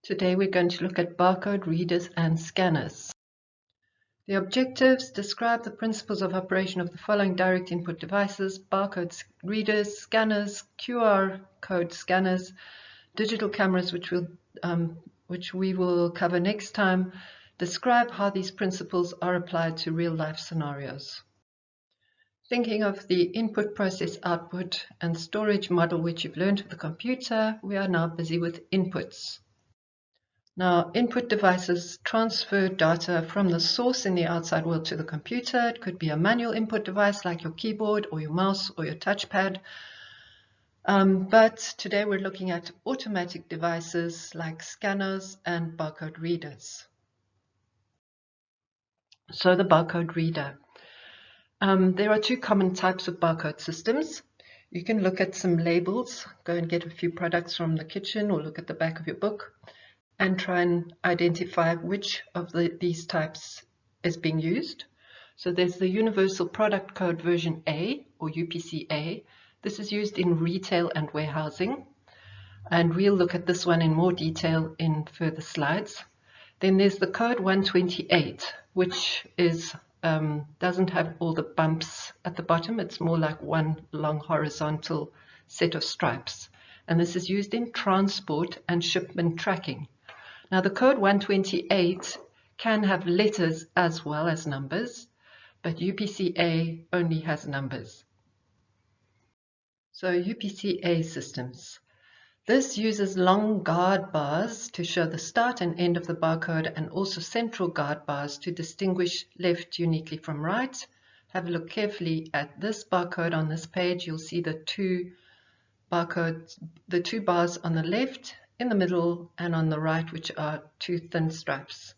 Today we're going to look at barcode readers and scanners. The objectives describe the principles of operation of the following direct input devices: barcode readers, scanners, QR code scanners, digital cameras, which we will cover next time. Describe how these principles are applied to real-life scenarios. Thinking of the input, process, output, and storage model which you've learned with the computer, we are now busy with inputs. Now, input devices transfer data from the source in the outside world to the computer. It could be a manual input device like your keyboard or your mouse or your touchpad. But today we're looking at automatic devices like scanners and barcode readers. So the barcode reader. There are two common types of barcode systems. You can look at some labels, go and get a few products from the kitchen or look at the back of your book and try and identify which of these types is being used. So there's the Universal Product Code version A, or UPC-A. This is used in retail and warehousing, and we'll look at this one in more detail in further slides. Then there's the code 128, which is doesn't have all the bumps at the bottom. It's more like one long horizontal set of stripes. And this is used in transport and shipment tracking. Now the code 128 can have letters as well as numbers, but UPC-A only has numbers. So UPC-A systems. This uses long guard bars to show the start and end of the barcode, and also central guard bars to distinguish left uniquely from right. Have a look carefully at this barcode on this page. You'll see the two bars on the left, in the middle, and on the right, which are two thin stripes.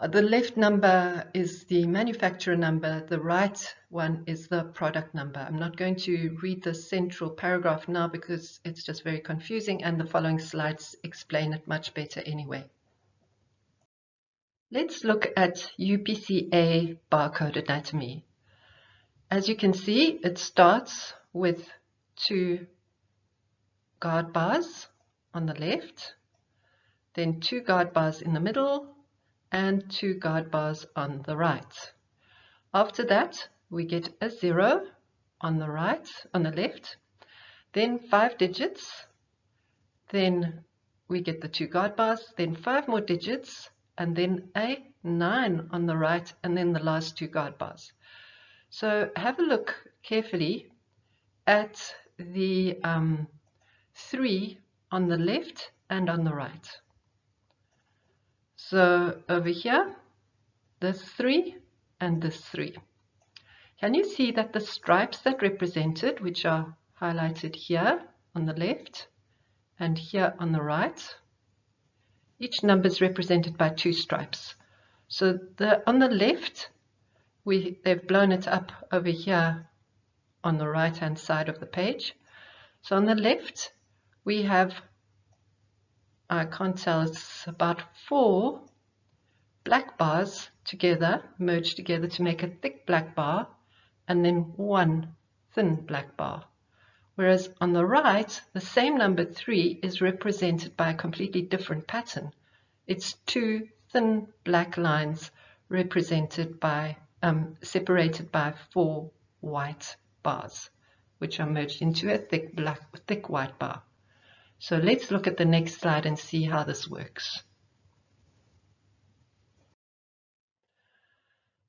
The left number is the manufacturer number, the right one is the product number. I'm not going to read the central paragraph now because it's just very confusing, and the following slides explain it much better anyway. Let's look at UPC-A barcode anatomy. As you can see, it starts with two guard bars on the left, then two guard bars in the middle, and two guard bars on the right. After that, we get a 0 on the right, on the left, then 5 digits, then we get the two guard bars, then 5 more digits, and then a 9 on the right, and then the last two guard bars. So have a look carefully at the 3 on the left and on the right. So over here, this 3 and this 3. Can you see that the stripes that represented, which are highlighted here on the left and here on the right, each number is represented by two stripes. So on the left, they've blown it up over here on the right hand side of the page. So on the left, we have, I can't tell, it's about 4 black bars together, merged together to make a thick black bar, and then one thin black bar. Whereas on the right, the same number 3 is represented by a completely different pattern. It's two thin black lines represented by, separated by 4 white bars, which are merged into a thick white bar. So let's look at the next slide and see how this works.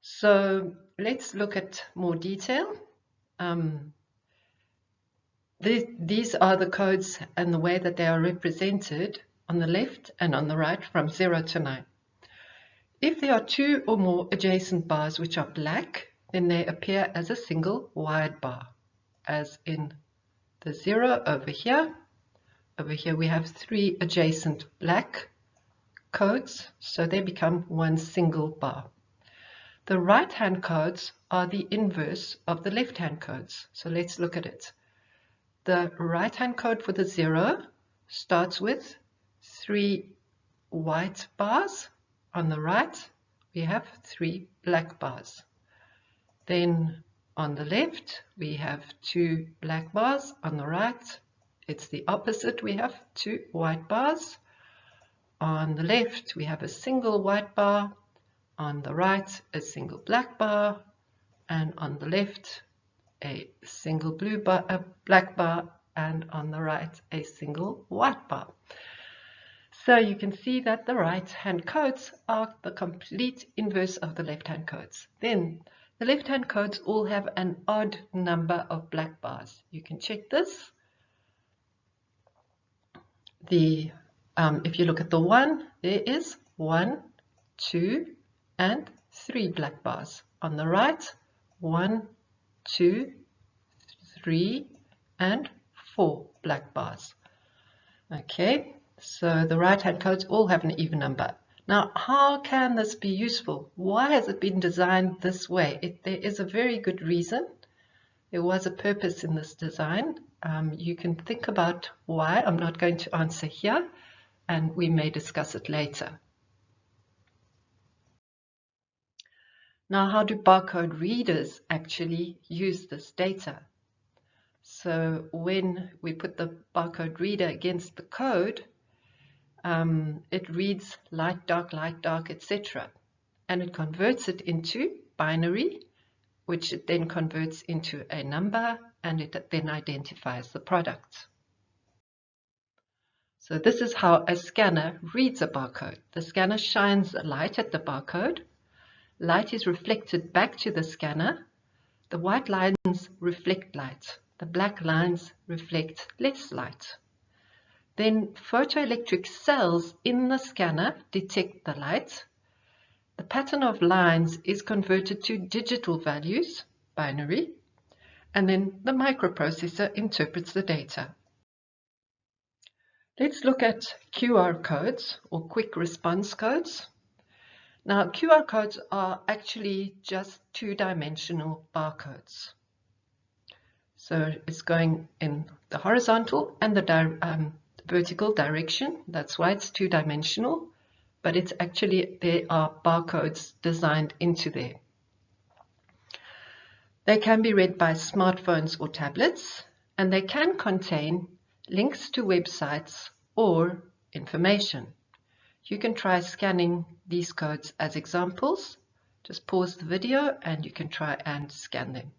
So let's look at more detail. These are the codes and the way that they are represented on the left and on the right from 0 to 9. If there are 2 or more adjacent bars which are black, then they appear as a single wide bar, as in the 0 over here. Over here we have 3 adjacent black codes, so they become one single bar. The right-hand codes are the inverse of the left-hand codes. So let's look at it. The right-hand code for the 0 starts with 3 white bars. On the right, we have 3 black bars. Then on the left, we have 2 black bars. On the right, it's the opposite. We have 2 white bars. on the left we have a single white bar, on the right a single black bar, and on the left a single black bar, and on the right a single white bar. So you can see that the right-hand codes are the complete inverse of the left-hand codes. Then the left-hand codes all have an odd number of black bars. You can check this. If you look at the 1, there is 1, 2, and 3 black bars. On the right, 1, 2, 3, and 4 black bars. Okay, so the right-hand codes all have an even number. Now, how can this be useful? Why has it been designed this way? There is a very good reason. There was a purpose in this design. You can think about why. I'm not going to answer here, and we may discuss it later. Now, how do barcode readers actually use this data? So when we put the barcode reader against the code, it reads light, dark, etc. And it converts it into binary, which it then converts into a number, and it then identifies the product. So this is how a scanner reads a barcode. The scanner shines a light at the barcode. Light is reflected back to the scanner. The white lines reflect light. The black lines reflect less light. Then photoelectric cells in the scanner detect the light. The pattern of lines is converted to digital values, binary, and then the microprocessor interprets the data. Let's look at QR codes or quick response codes. Now, QR codes are actually just two-dimensional barcodes. So it's going in the horizontal and the vertical direction. That's why it's two-dimensional, but it's actually, there are barcodes designed into there. They can be read by smartphones or tablets, and they can contain links to websites or information. You can try scanning these codes as examples. Just pause the video and you can try and scan them.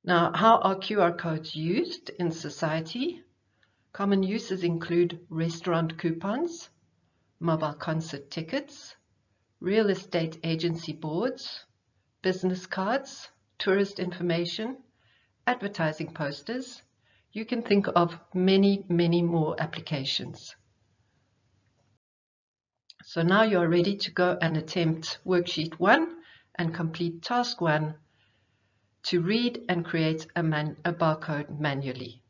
Now, how are QR codes used in society? Common uses include restaurant coupons, mobile concert tickets, real estate agency boards, business cards, tourist information, advertising posters. You can think of many, many more applications. So now you're ready to go and attempt worksheet 1 and complete task 1 to read and create a barcode manually.